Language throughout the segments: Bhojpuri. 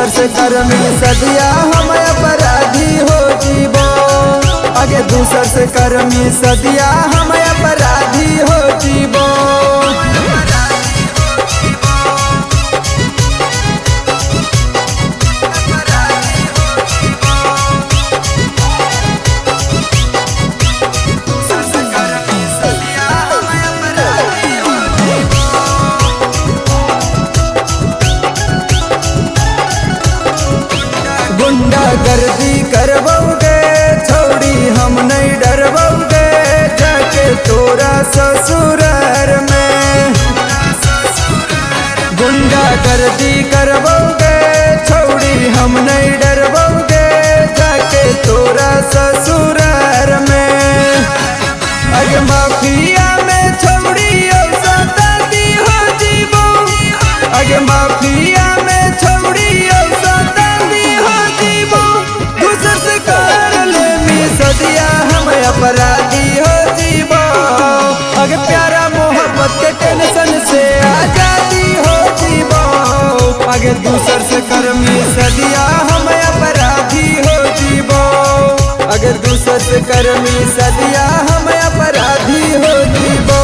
दूसर से करमी सदिया हम अपराधी हो जीवो। आगे दूसर से करमी सदिया हम अपराधी हो जीवो। गुंडागर्दी करबोगे छोड़ी हम नहीं डरबोगे जाके तोरा ससुरार में। गुंडागर्दी करबोगे छोड़ी हम नहीं डरबोगे जाके तोरा ससुरार में। अगे माफिया में छोड़ी सताती हो जीवो। अगे माफिया में छोड़ी सदिया हम अपराधी हो जीवो। अगे प्यारा मोहब्बत के टेंशन से आजादी हो जीवो। अगे दूसर से करमी सदिया हम अपराधी हो जीवो। अगे दूसर से करमी सदिया हम अपराधी हो जीवो।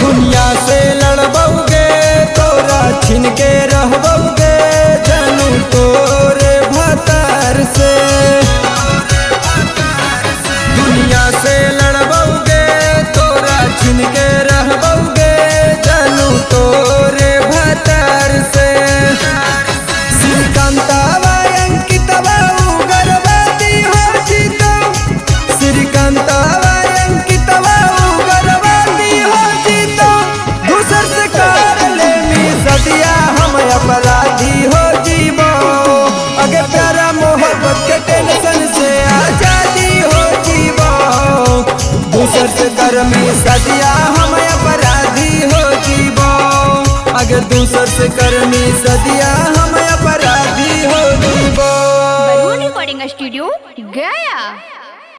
दुनिया से लड़बोगे तोरा छिन के रहबोगे जानू तोरे भतार से। दुनिया से लड़बोगे तोरा छिन के रहबोगे जानू तोरे भतार से। श्रीकांतवा अंकितवा उग्रवादी हो जीतो। श्रीकांतवा अंकितवा उग्रवादी हो जीतो। दूसर से कर लेमी सदिया हम अपराधी हो जीवो। अगे प्यारा मोहब्बत के टेंशन से आजादी हो जीवो। दूसर से करमी सदिया हम अपराधी हो जीवो। अगे दूसर से करमी सदिया हम अपराधी हो जीवो। बलून रिकॉर्डिंग स्टूडियो गया।